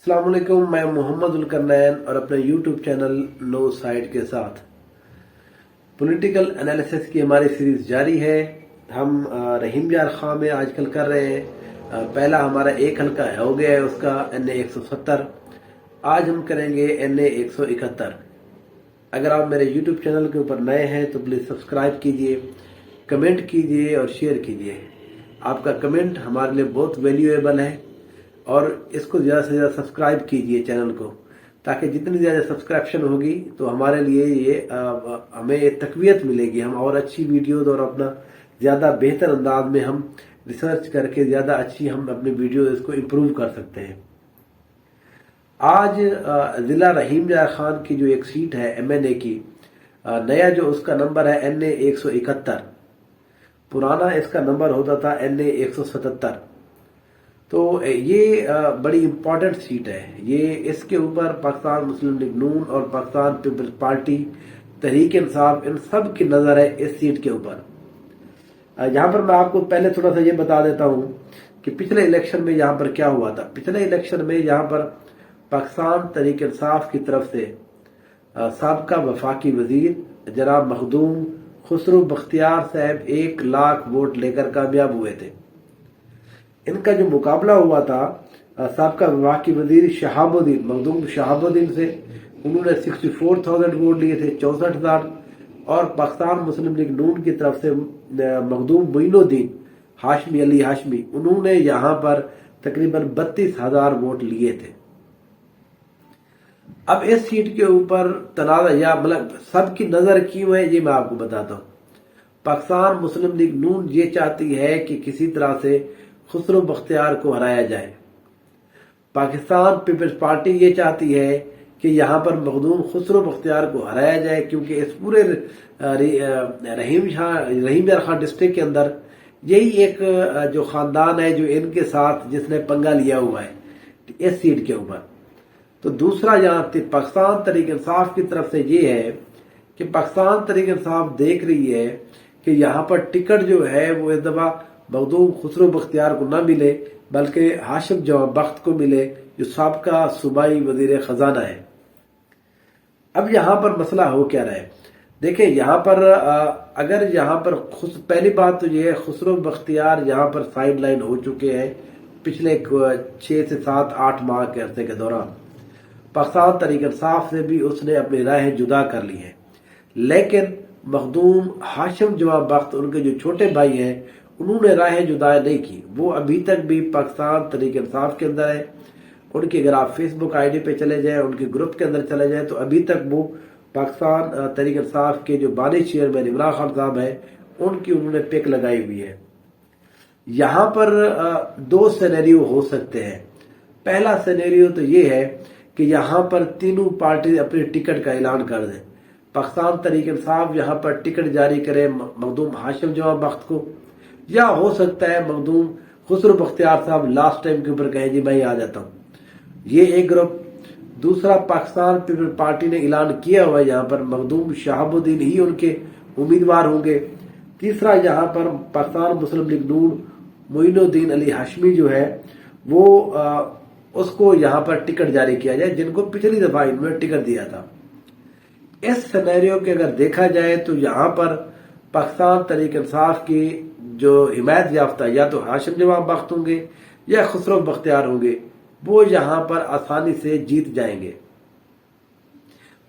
अस्सलाम वालेकुम, मैं मोहम्मद उलकरनैन और अपने यूट्यूब चैनल नो साइड के साथ पॉलिटिकल एनालिसिस की हमारी सीरीज जारी है। हम रहीम यार खां में आजकल कर रहे हैं। पहला हमारा एक हल्का हो गया है उसका NA 170। आज हम करेंगे NA 171। अगर आप मेरे यूट्यूब चैनल के ऊपर नए हैं तो प्लीज़ सब्सक्राइब कीजिए, कमेंट कीजिए और शेयर कीजिए। आपका कमेंट हमारे लिए बहुत वैल्यूएबल है और इसको ज़्यादा से ज़्यादा सब्सक्राइब कीजिए चैनल को, ताकि जितनी ज़्यादा सब्सक्रिप्शन होगी तो हमारे लिए ये हमें तकवीत मिलेगी। हम और अच्छी वीडियोज़ और अपना ज़्यादा बेहतर अंदाज में हम रिसर्च करके ज़्यादा अच्छी हम अपने वीडियो इसको इम्प्रूव कर सकते हैं। आज ज़िला रहीम यार खान की जो एक सीट है MNA की, नया जो उसका नंबर है NA 171, पुराना इसका नंबर होता था NA 177। तो ये बड़ी इम्पोर्टेंट सीट है। ये इसके ऊपर पाकिस्तान मुस्लिम लीग नून और पाकिस्तान पीपल्स पार्टी, तहरीक इंसाफ, इन सब की नज़र है इस सीट के ऊपर। यहाँ पर मैं आपको पहले थोड़ा सा ये बता देता हूँ कि पिछले इलेक्शन में यहाँ पर क्या हुआ था। पिछले इलेक्शन में यहाँ पर पाकिस्तान तहरीक इंसाफ की तरफ से साबका वफाकी वजीर जनाब मखदूम खुसरो बख्तियार साहब 1 लाख वोट लेकर कामयाब हुए थे। इनका जो मुकाबला हुआ था साबका वफाकी वजीर शहाबुद्दीन मखदूम शहाबुद्दीन से, उन्होंने 64,000 वोट लिए थे, 64,000। और पाकिस्तान मुस्लिम लीग नून की तरफ से मखदूम मोइनुद्दीन हाशमी अली हाशमी, उन्होंने यहाँ पर तकरीबन 32,000 वोट लिए थे। अब इस सीट के ऊपर तनाज़ा या मतलब सबकी नजर क्यों है ये मैं आपको बताता हूँ। पाकिस्तान मुस्लिम लीग नून ये चाहती है कि किसी तरह से खुसरो बख्तियार को हराया जाए। पाकिस्तान पीपल्स पार्टी ये चाहती है कि यहाँ पर मखदूम खुसरो बख्तियार को हराया जाए, क्योंकि इस पूरे रहीम यार खान डिस्ट्रिक्ट के अंदर यही एक जो खानदान है जो इनके साथ जिसने पंगा लिया हुआ है इस सीट के ऊपर। तो दूसरा यहाँ पाकिस्तान तहरीक इंसाफ की तरफ से ये है कि पाकिस्तान तहरीक इंसाफ देख रही है कि यहाँ पर टिकट जो है वो इस दफा मखदूम खुसरो बख्तियार को न मिले, बल्कि हाशिम जवां बख्त को मिले जो साबका सूबाई वजीर खजाना है। अब यहाँ पर मसला हो क्या रहा है, देखें यहाँ पर अगर यहाँ पर पहली बात तो ये है खुसरो बख्तियार यहाँ पर साइड लाइन हो चुके हैं पिछले 6 से 7-8 माह के अरसे के दौरान। पाकिस्तान तहरीक इंसाफ से भी उसने अपनी राहें जुदा कर ली हैं, लेकिन मखदूम हाशिम जवां बख्त उनके जो छोटे भाई हैं उन्होंने राहें जुदा नहीं की। वो अभी तक भी पाकिस्तान तहरीक इंसाफ के अंदर है। उनकी अगर आप फेसबुक ID पे चले जाएं, उनके ग्रुप के अंदर चले जाएं, तो अभी तक वो पाकिस्तान तहरीक इंसाफ के जो बानी चेयरमैन इमरान खान साहब है उनकी उन्होंने पिक लगाई हुई है। यहाँ पर 2 सिनेरियो हो सकते हैं। पहला सिनेरियो तो ये है कि यहाँ पर तीनों पार्टी अपने टिकट का ऐलान कर दें। पाकिस्तान तहरीक इंसाफ यहाँ पर टिकट जारी करे मखदूम हाशिम जवां बख्त को, या हो सकता है मखदूम खुसरो बख्तियार साहब लास्ट टाइम के ऊपर कहें जी मैं आ जाता हूँ। ये एक ग्रुप। दूसरा, पाकिस्तान पीपल्स पार्टी ने ऐलान किया हुआ है यहाँ पर मखदूम शहाबुद्दीन ही उनके उम्मीदवार होंगे। तीसरा, यहाँ पर पाकिस्तान मुस्लिम लीग नून मोइनुद्दीन अली हाशमी जो है वो उसको यहाँ पर टिकट जारी किया जाए, जिनको पिछली दफा इन्होंने टिकट दिया था। इस सिनेरियो के अगर देखा जाए तो यहाँ पर पाकिस्तान तहरीक इंसाफ की जो हिमायत याफ्ता या तो हाशिम जवां बख्त होंगे या खुसरो बख्तियार होंगे, वो यहाँ पर आसानी से जीत जाएंगे।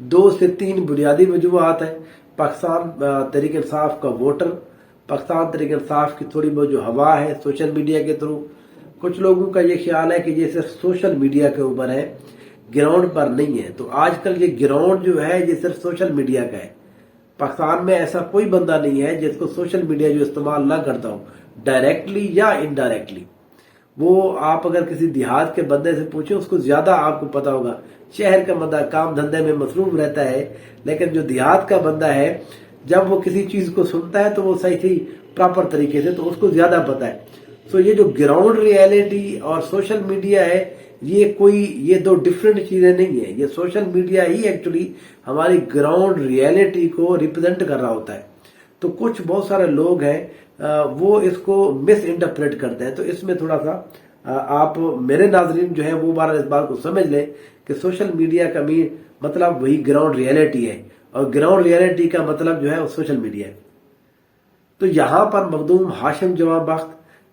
2 से 3 बुनियादी वजूहात है। पाकिस्तान तहरीक इंसाफ का वोटर, पाकिस्तान तहरीक इंसाफ की थोड़ी बहुत जो हवा है सोशल मीडिया के थ्रू, कुछ लोगों का ये ख्याल है कि ये सिर्फ सोशल मीडिया के ऊपर है, ग्राउंड पर नहीं है। तो आजकल ये ग्राउंड जो है ये सिर्फ सोशल मीडिया का है। पाकिस्तान में ऐसा कोई बंदा नहीं है जिसको सोशल मीडिया जो इस्तेमाल ना करता हो, डायरेक्टली या इनडायरेक्टली। वो आप अगर किसी देहात के बंदे से पूछे उसको ज्यादा आपको पता होगा। शहर का बंदा काम धंधे में मसरूफ रहता है, लेकिन जो देहात का बंदा है जब वो किसी चीज को सुनता है तो वो सही प्रॉपर तरीके से तो उसको ज्यादा पता है। सो ये जो ग्राउंड रियलिटी और सोशल मीडिया है ये 2 डिफरेंट चीजें नहीं है। ये सोशल मीडिया ही एक्चुअली हमारी ग्राउंड रियलिटी को रिप्रेजेंट कर रहा होता है। तो कुछ बहुत सारे लोग हैं वो इसको मिस इंटरप्रेट करते हैं, तो इसमें थोड़ा सा آپ میرے ناظرین جو ہے وہ بارہ اس بات کو سمجھ لیں کہ سوشل میڈیا کا مطلب وہی گراؤنڈ ریئلٹی ہے، اور گراؤنڈ ریئلٹی کا مطلب جو ہے وہ سوشل میڈیا ہے۔ تو یہاں پر مخدوم ہاشم جواں بخت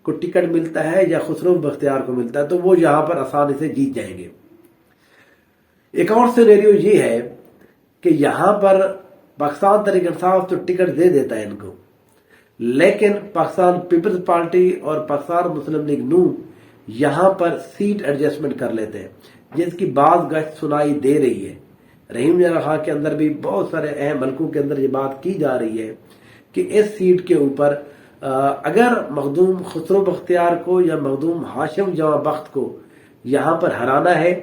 کو ٹکٹ ملتا ہے یا خسرو بختیار کو ملتا ہے تو وہ یہاں پر آسانی سے جیت جائیں گے۔ ایک اور سینیریو یہ ہے کہ یہاں پر پاکستان تحریک انصاف تو ٹکٹ دے دیتا ہے ان کو، لیکن پاکستان پیپلز پارٹی اور پاکستان مسلم لیگ نون یہاں پر سیٹ ایڈجسٹمنٹ کر لیتے ہیں، جس کی بعض گشت سنائی دے رہی ہے۔ رحیم نیار خان کے اندر بھی بہت سارے اہم حلقوں کے اندر یہ بات کی جا رہی ہے کہ اس سیٹ کے اوپر اگر مخدوم خسرو بختیار کو یا مخدوم ہاشم جواں بخت کو یہاں پر ہرانا ہے،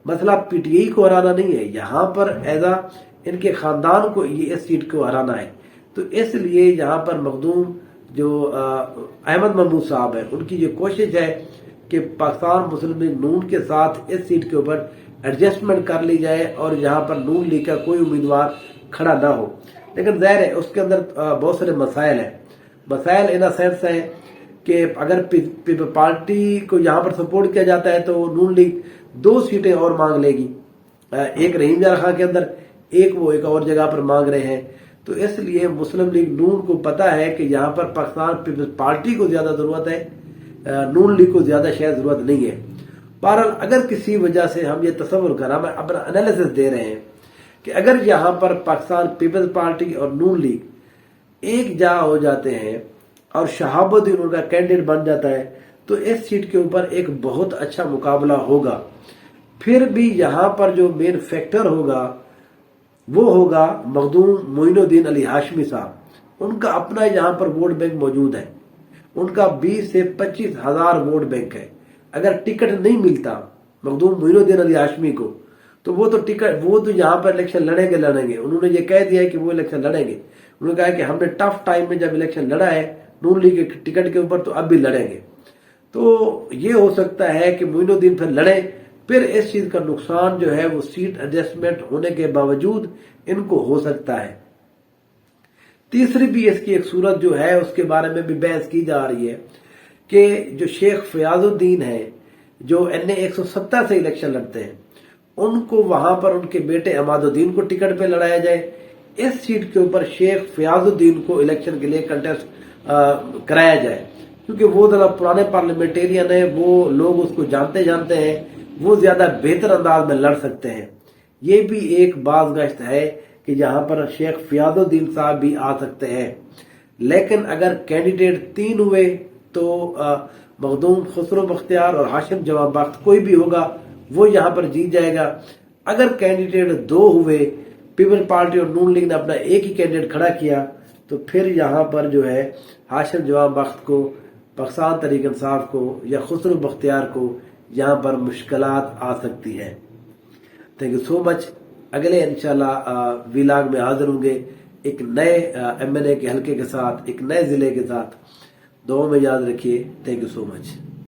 مسئلہ پی ٹی آئی کو ہرانا نہیں ہے، یہاں پر ایزا ان کے خاندان کو یہ اس سیٹ کو ہرانا ہے۔ تو اس لیے یہاں پر مخدوم جو احمد محمود صاحب ہیں ان کی یہ کوشش ہے کہ پاکستان مسلم لیگ نون کے ساتھ اس سیٹ کے اوپر ایڈجسٹمنٹ کر لی جائے اور یہاں پر نون لیگ کا کوئی امیدوار کھڑا نہ ہو۔ لیکن ظاہر ہے اس کے اندر بہت سارے مسائل ہیں۔ مسائل ان سینس ہیں کہ اگر پیپل پارٹی کو یہاں پر سپورٹ کیا جاتا ہے تو نون لیگ 2 سیٹیں اور مانگ لے گی، ایک رحیم نیار خان کے اندر، ایک وہ ایک اور جگہ پر مانگ رہے ہیں۔ تو اس لیے مسلم لیگ نون کو پتا ہے کہ یہاں پر پاکستان پیپلز پارٹی کو زیادہ ضرورت ہے، نون لیگ کو زیادہ شاید ضرورت نہیں ہے۔ بہرحال اگر کسی وجہ سے ہم یہ تصور کریں، ہم اپنا انالیسس دے رہے ہیں کہ اگر یہاں پر پاکستان پیپلز پارٹی اور نون لیگ ایک جا ہو جاتے ہیں اور شہاب الدین ان کا کینڈیڈیٹ بن جاتا ہے تو اس سیٹ کے اوپر ایک بہت اچھا مقابلہ ہوگا۔ پھر بھی یہاں پر جو مین فیکٹر ہوگا وہ ہوگا مخدوم معین الدین علی ہاشمی صاحب۔ ان کا اپنا یہاں پر ووٹ بینک موجود ہے، ان کا 20 سے 25 ہزار ووٹ بینک ہے۔ اگر ٹکٹ نہیں ملتا مخدوم معین الدین علی ہاشمی کو تو وہ تو یہاں پر الیکشن لڑیں گے۔ انہوں نے یہ کہہ دیا ہے کہ وہ الیکشن لڑیں گے۔ انہوں نے کہا کہ ہم نے ٹف ٹائم میں جب الیکشن لڑا ہے نون لیگ کے ٹکٹ کے اوپر تو اب بھی لڑیں گے۔ تو یہ ہو سکتا ہے کہ معین الدین پھر لڑیں، پھر اس چیز کا نقصان جو ہے وہ سیٹ ایڈجسٹمنٹ ہونے کے باوجود ان کو ہو سکتا ہے۔ تیسری بھی اس کی ایک صورت جو ہے اس کے بارے میں بھی بحث کی جا رہی ہے کہ جو شیخ فیاض الدین ہے جو NA 170 سے الیکشن لڑتے ہیں، ان کو وہاں پر ان کے بیٹے عماد الدین کو ٹکٹ پہ لڑایا جائے۔ اس سیٹ کے اوپر شیخ فیاض الدین کو الیکشن کے لیے کنٹیسٹ کرایا جائے، کیونکہ وہ ذرا پرانے پارلیمنٹیرین ہیں، وہ لوگ اس کو جانتے ہیں، وہ زیادہ بہتر انداز میں لڑ سکتے ہیں۔ یہ بھی ایک باز گشت ہے کہ یہاں پر شیخ فیاض الدین صاحب بھی آ سکتے ہیں۔ لیکن اگر کینڈیڈیٹ 3 ہوئے تو مخدوم خسرو بختیار اور ہاشم جواں بخت کوئی بھی ہوگا وہ یہاں پر جیت جائے گا۔ اگر کینڈیڈیٹ 2 ہوئے، پیپل پارٹی اور نون لیگ نے اپنا ایک ہی کینڈیڈیٹ کھڑا کیا، تو پھر یہاں پر جو ہے ہاشم جواں بخت کو، پاکستان تحریک انصاف کو یا خسرو بختیار کو یہاں پر مشکلات آ سکتی ہے۔ تھینک یو سو مچ۔ اگلے انشاءاللہ ویلاگ میں حاضر ہوں گے ایک نئے MNA کے حلقے کے ساتھ، ایک نئے ضلع کے ساتھ۔ دعاؤں میں یاد رکھیے۔ Thank you so much.